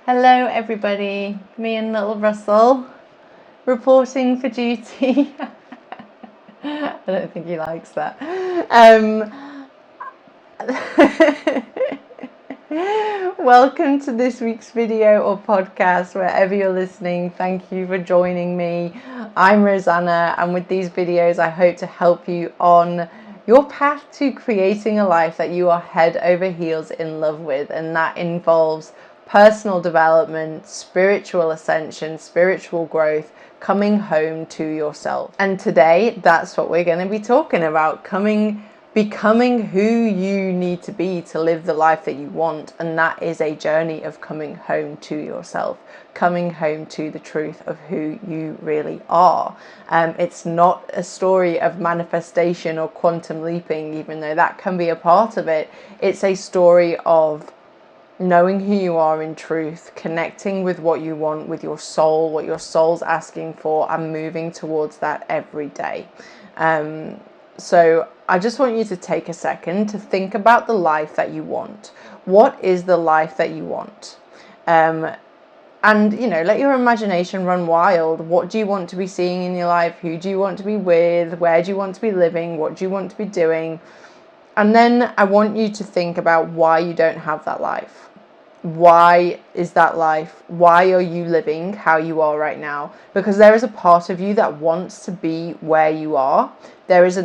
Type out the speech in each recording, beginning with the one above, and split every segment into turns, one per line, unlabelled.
Hello everybody, me and little Russell reporting for duty. I don't think he likes that. Welcome to this week's video or podcast, wherever you're listening. Thank you for joining me. I'm Rosanna, and with these videos I hope to help you on your path to creating a life that you are head over heels in love with, and that involves personal development, spiritual ascension, spiritual growth, coming home to yourself. And today, that's what we're going to be talking about, becoming who you need to be to live the life that you want. And that is a journey of coming home to yourself, coming home to the truth of who you really are. It's not a story of manifestation or quantum leaping, even though that can be a part of it. It's a story of knowing who you are in truth, connecting with what you want, with your soul, what your soul's asking for, and moving towards that every day. So I just want you to take a second to think about the life that you want. What is the life that you want? And, let your imagination run wild. What do you want to be seeing in your life? Who do you want to be with? Where do you want to be living? What do you want to be doing? And then I want you to think about why you don't have that life. Why is that life? Why are you living how you are right now? Because there is a part of you that wants to be where you are. There is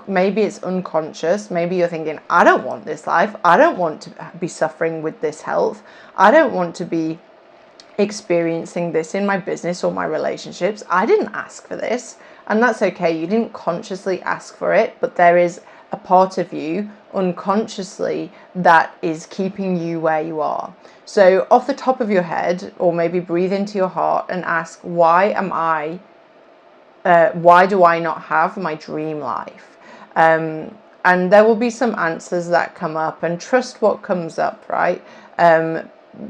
maybe it's unconscious. Maybe you're thinking, I don't want this life. I don't want to be suffering with this health. I don't want to be experiencing this in my business or my relationships. I didn't ask for this. And that's okay. You didn't consciously ask for it, but there is a part of you unconsciously that is keeping you where you are. So off the top of your head, or maybe breathe into your heart and ask, why do I not have my dream life? And there will be some answers that come up, and trust what comes up, right?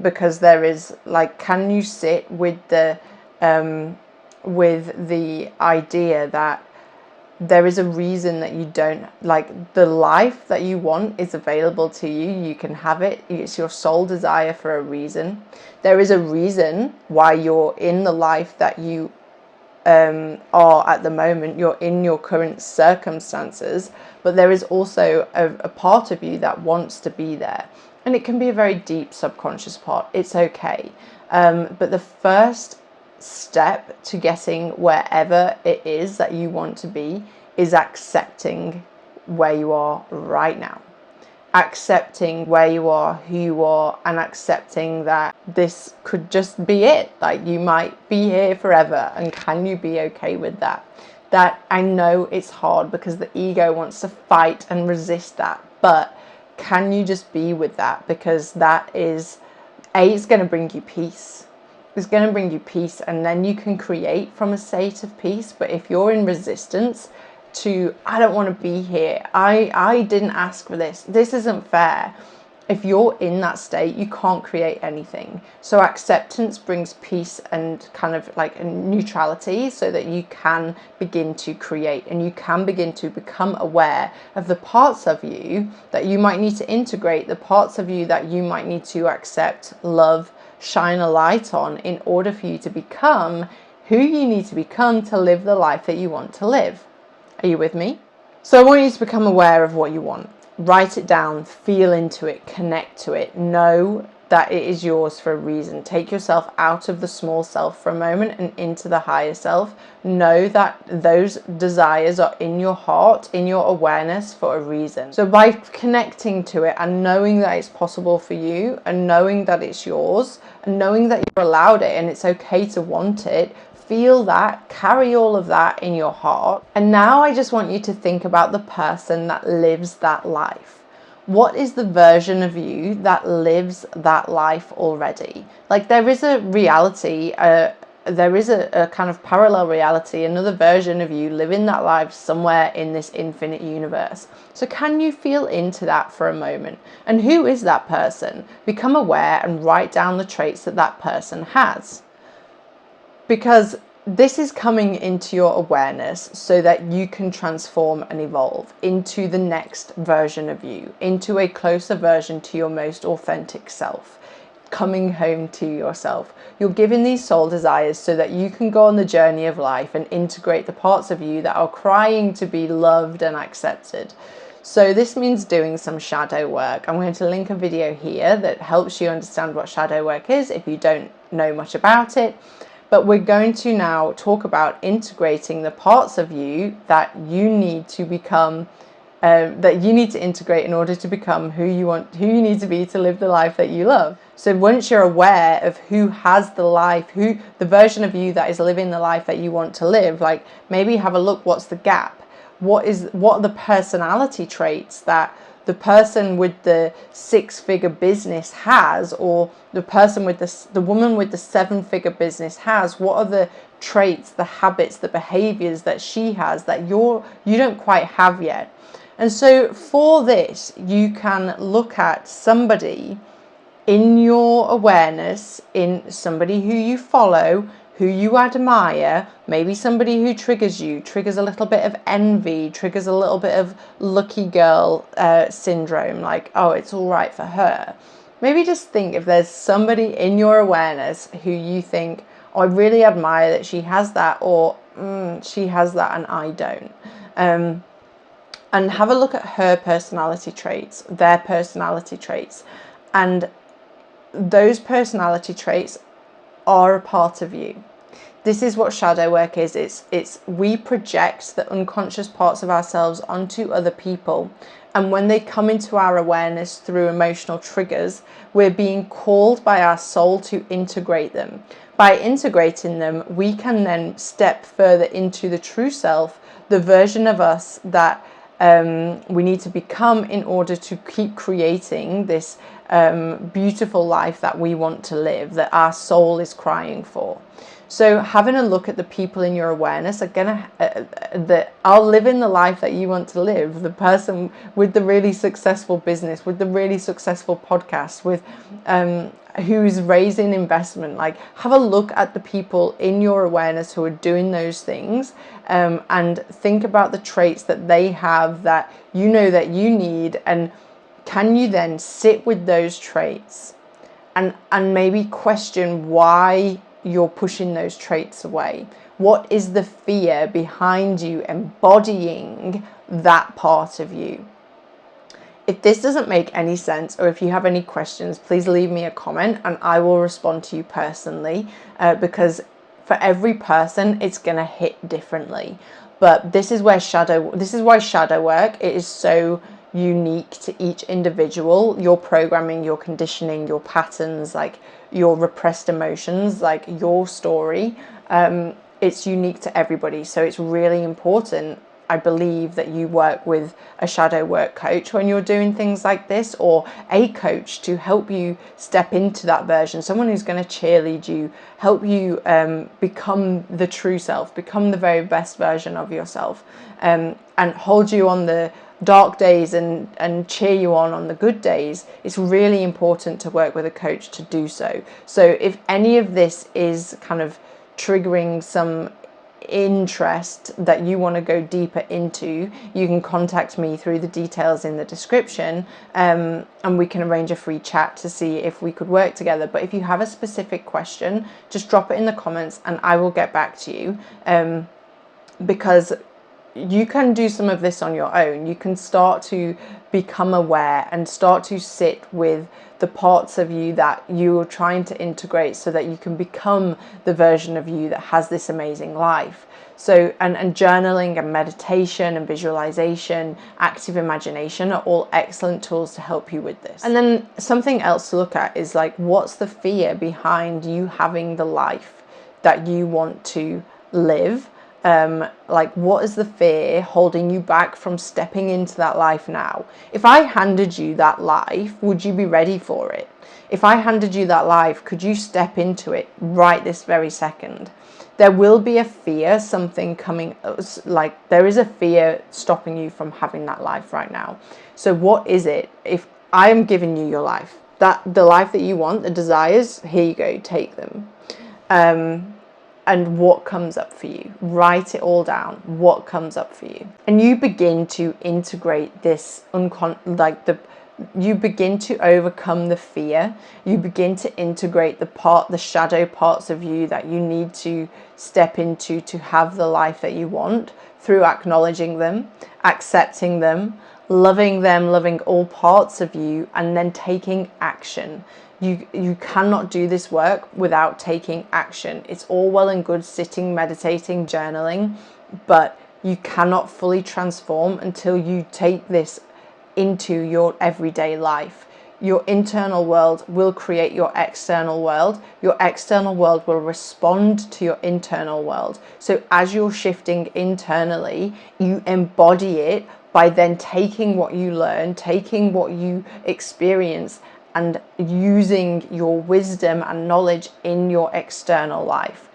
Because there is, can you sit with the idea that there is a reason that you don't, the life that you want is available to you. You can have it. It's your soul desire for a reason. There is a reason why you're in the life that you are at the moment. You're in your current circumstances, but there is also a part of you that wants to be there. And it can be a very deep subconscious part. It's okay. But the first step to getting wherever it is that you want to be is accepting where you are right now. Accepting where you are, who you are, and accepting that this could just be it. You might be here forever, and can you be okay with that? That, I know it's hard because the ego wants to fight and resist that, but can you just be with that? Because that is, it's going to bring you peace. It's going to bring you peace, and then you can create from a state of peace. But if you're in resistance to, I don't want to be here, I didn't ask for this isn't fair, if you're in that state, you can't create anything. So acceptance brings peace and kind of like a neutrality, so that you can begin to create, and you can begin to become aware of the parts of you that you might need to integrate, the parts of you that you might need to accept, love, shine a light on, in order for you to become who you need to become to live the life that you want to live. Are you with me? So I want you to become aware of what you want. Write it down, feel into it, connect to it, know that it is yours for a reason. Take yourself out of the small self for a moment and into the higher self. Know that those desires are in your heart, in your awareness, for a reason. So by connecting to it and knowing that it's possible for you, and knowing that it's yours, and knowing that you're allowed it and it's okay to want it, feel that, carry all of that in your heart. And now I just want you to think about the person that lives that life. What is the version of you that lives that life already? There is a reality, there is a kind of parallel reality, another version of you living that life somewhere in this infinite universe. So can you feel into that for a moment? And who is that person? Become aware and write down the traits that that person has. Because this is coming into your awareness so that you can transform and evolve into the next version of you, into a closer version to your most authentic self, coming home to yourself. You're given these soul desires so that you can go on the journey of life and integrate the parts of you that are crying to be loved and accepted. So this means doing some shadow work. I'm going to link a video here that helps you understand what shadow work is if you don't know much about it. But we're going to now talk about integrating the parts of you that you need to become, that you need to integrate in order to become who you need to be to live the life that you love. So once you're aware of who has the life, the version of you that is living the life that you want to live, like maybe have a look, what's the gap? What are the personality traits that the person with the 6-figure business has, or the person with the woman with the 7-figure business has? What are the traits, the habits, the behaviors that she has that you don't quite have yet? And so for this, you can look at somebody in your awareness, in somebody who you follow, who you admire, maybe somebody who triggers you, triggers a little bit of envy, triggers a little bit of lucky girl syndrome, like, oh, it's all right for her. Maybe just think if there's somebody in your awareness who you think, oh, I really admire that she has that, or she has that and I don't. And have a look at her personality traits, their personality traits. And those personality traits are a part of you. This is what shadow work is. It's we project the unconscious parts of ourselves onto other people. And when they come into our awareness through emotional triggers, we're being called by our soul to integrate them. By integrating them, we can then step further into the true self, the version of us that we need to become in order to keep creating this beautiful life that we want to live, that our soul is crying for. So having a look at the people in your awareness are gonna that are living the life that you want to live. The person with the really successful business, with the really successful podcast, with who's raising investment. Like, have a look at the people in your awareness who are doing those things, and think about the traits that they have that you know that you need, and can you then sit with those traits and maybe question why you're pushing those traits away? What is the fear behind you embodying that part of you? If this doesn't make any sense, or if you have any questions, please leave me a comment and I will respond to you personally, because for every person it's going to hit differently. But this is why shadow work, it is so unique to each individual. Your programming, your conditioning, your patterns, like your repressed emotions, like your story, it's unique to everybody. So it's really important, I believe, that you work with a shadow work coach when you're doing things like this, or a coach to help you step into that version, someone who's going to cheerlead you, help you become the true self, become the very best version of yourself, and hold you on the dark days and cheer you on the good days. It's really important to work with a coach to do so. So if any of this is kind of triggering some interest that you want to go deeper into, you can contact me through the details in the description, and we can arrange a free chat to see if we could work together. But if you have a specific question, just drop it in the comments and I will get back to you, because you can do some of this on your own. You can start to become aware and start to sit with the parts of you that you're trying to integrate so that you can become the version of you that has this amazing life. So, and journaling and meditation and visualization, active imagination are all excellent tools to help you with this. And then something else to look at is like, what's the fear behind you having the life that you want to live? Like, what is the fear holding you back from stepping into that life now? If I handed you that life, would you be ready for it? If I handed you that life, could you step into it right this very second? There will be a fear, something coming, like there is a fear stopping you from having that life right now. So what is it? If I am giving you your life, that the life that you want, the desires, here you go, take them. And what comes up for you? Write it all down. What comes up for you? And you begin to integrate this, like you begin to overcome the fear. You begin to integrate the shadow parts of you that you need to step into to have the life that you want, through acknowledging them, accepting them, loving all parts of you, and then taking action. You cannot do this work without taking action. It's all well and good sitting, meditating, journaling, but you cannot fully transform until you take this into your everyday life. Your internal world will create your external world. Your external world will respond to your internal world. So as you're shifting internally, you embody it by then taking what you learn, taking what you experience, and using your wisdom and knowledge in your external life.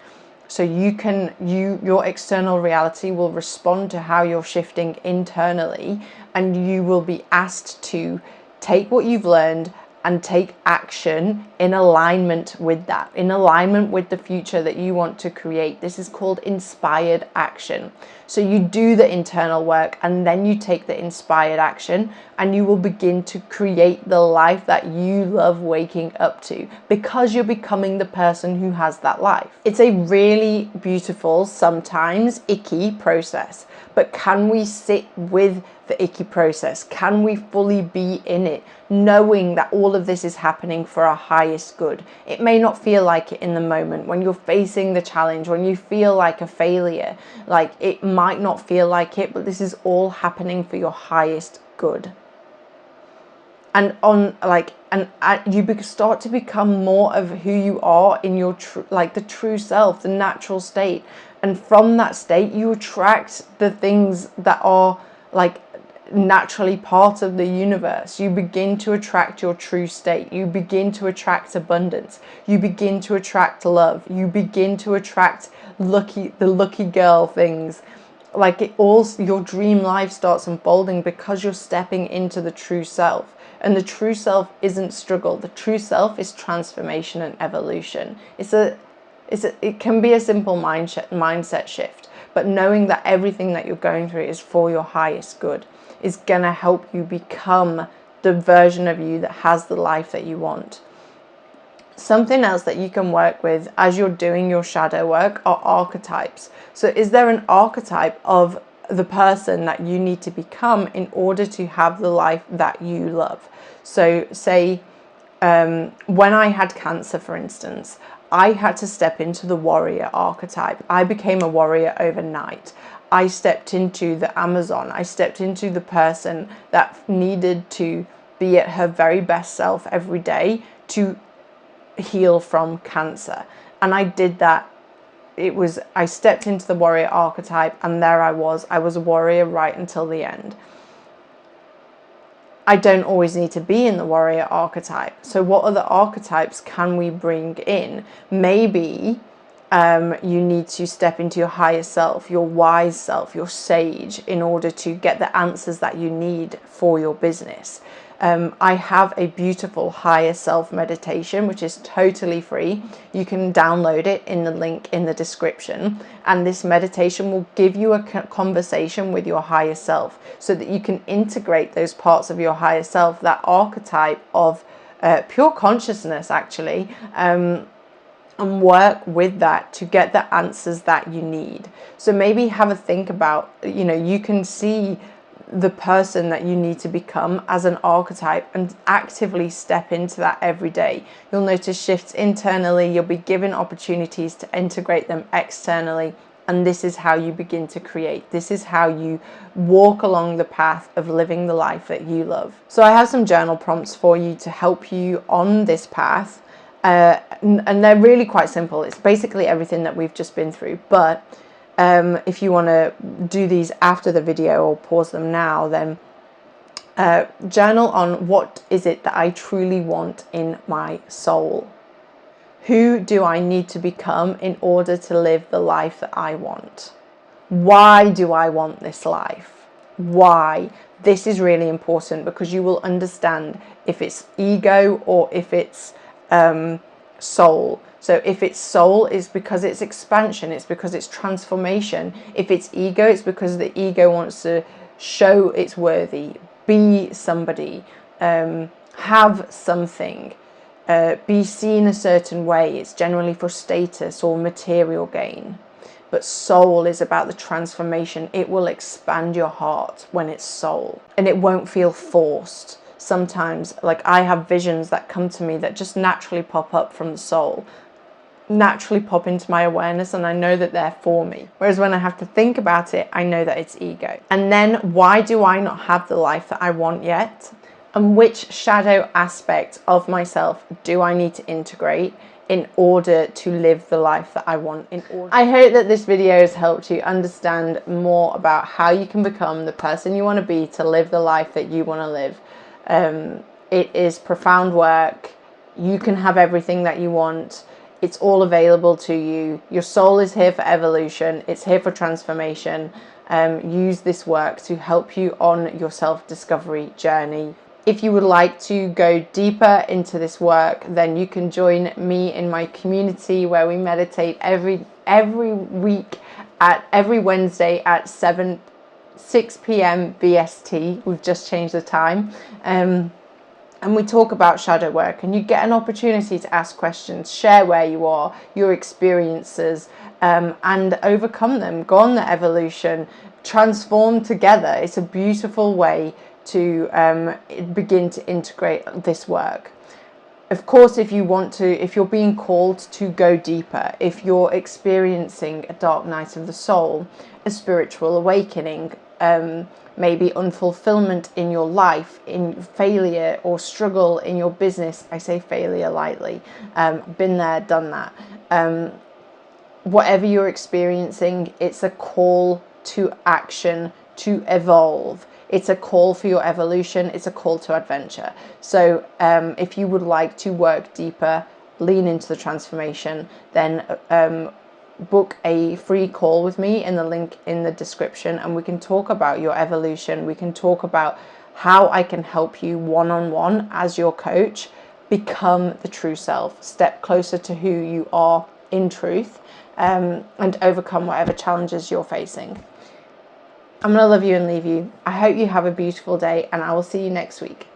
So your external reality will respond to how you're shifting internally, and you will be asked to take what you've learned and take action in alignment with that, in alignment with the future that you want to create. This is called inspired action. So you do the internal work and then you take the inspired action, and you will begin to create the life that you love waking up to, because you're becoming the person who has that life. It's a really beautiful, sometimes icky process, but can we sit with the icky process? Can we fully be in it, knowing that all of this is happening for our highest good? It may not feel like it in the moment when you're facing the challenge, when you feel like a failure, like it might not feel like it, but this is all happening for your highest good. And you start to become more of who you are in your the true self, the natural state. And from that state, you attract the things that are like naturally part of the universe. You begin to attract your true state. You begin to attract abundance. You begin to attract love. You begin to attract the lucky girl things. Like your dream life starts unfolding because you're stepping into the true self. And the true self isn't struggle. The true self is transformation and evolution. It can be a simple mindset shift, but knowing that everything that you're going through is for your highest good is going to help you become the version of you that has the life that you want. Something else that you can work with as you're doing your shadow work are archetypes. So is there an archetype of the person that you need to become in order to have the life that you love? So say when I had cancer, for instance, I had to step into the warrior archetype. I became a warrior overnight. I stepped into the Amazon. I stepped into the person that needed to be at her very best self every day to heal from cancer. And I did that. I stepped into the warrior archetype, and there I was a warrior right until the end. I don't always need to be in the warrior archetype. So what other archetypes can we bring in? Maybe you need to step into your higher self, your wise self, your sage, in order to get the answers that you need for your business. I have a beautiful higher self meditation, which is totally free. You can download it in the link in the description. And this meditation will give you a conversation with your higher self so that you can integrate those parts of your higher self, that archetype of pure consciousness, actually, and work with that to get the answers that you need. So maybe have a think about, you can see the person that you need to become as an archetype and actively step into that every day. You'll notice shifts internally. You'll be given opportunities to integrate them externally. And this is how you begin to create. This is how you walk along the path of living the life that you love. So I have some journal prompts for you to help you on this path. And they're really quite simple. It's basically everything that we've just been through. But if you want to do these after the video or pause them now, then journal on what is it that I truly want in my soul. Who do I need to become in order to live the life that I want? Why do I want this life? Why? This is really important because you will understand if it's ego or if it's soul. So if it's soul, it's because it's expansion, it's because it's transformation. If it's ego, it's because the ego wants to show it's worthy, be somebody, have something, be seen a certain way. It's generally for status or material gain. But soul is about the transformation. It will expand your heart when it's soul, and it won't feel forced. Sometimes, like, I have visions that come to me that just naturally pop up from the soul, naturally pop into my awareness, and I know that they're for me. Whereas when I have to think about it, I know that it's ego. And then, why do I not have the life that I want yet? And which shadow aspect of myself do I need to integrate in order to live the life that I want? I hope that this video has helped you understand more about how you can become the person you want to be to live the life that you want to live. It is profound work. You can have everything that you want. It's all available to you. Your soul is here for evolution. It's here for transformation. Use this work to help you on your self-discovery journey. If you would like to go deeper into this work, then you can join me in my community where we meditate every week every Wednesday at 6 p.m. BST. We've just changed the time. And we talk about shadow work, and you get an opportunity to ask questions, share where you are, your experiences, and overcome them. Go on the evolution, transform together. It's a beautiful way to begin to integrate this work. Of course, if you're being called to go deeper, if you're experiencing a dark night of the soul, a spiritual awakening, maybe unfulfillment in your life, in failure or struggle in your business. I say failure lightly. Been there, done that. Whatever you're experiencing, it's a call to action, to evolve. It's a call for your evolution. It's a call to adventure. So if you would like to work deeper, lean into the transformation, then book a free call with me in the link in the description, and we can talk about your evolution. We can talk about how I can help you one-on-one as your coach become the true self, step closer to who you are in truth, and overcome whatever challenges you're facing. I'm going to love you and leave you. I hope you have a beautiful day, and I will see you next week.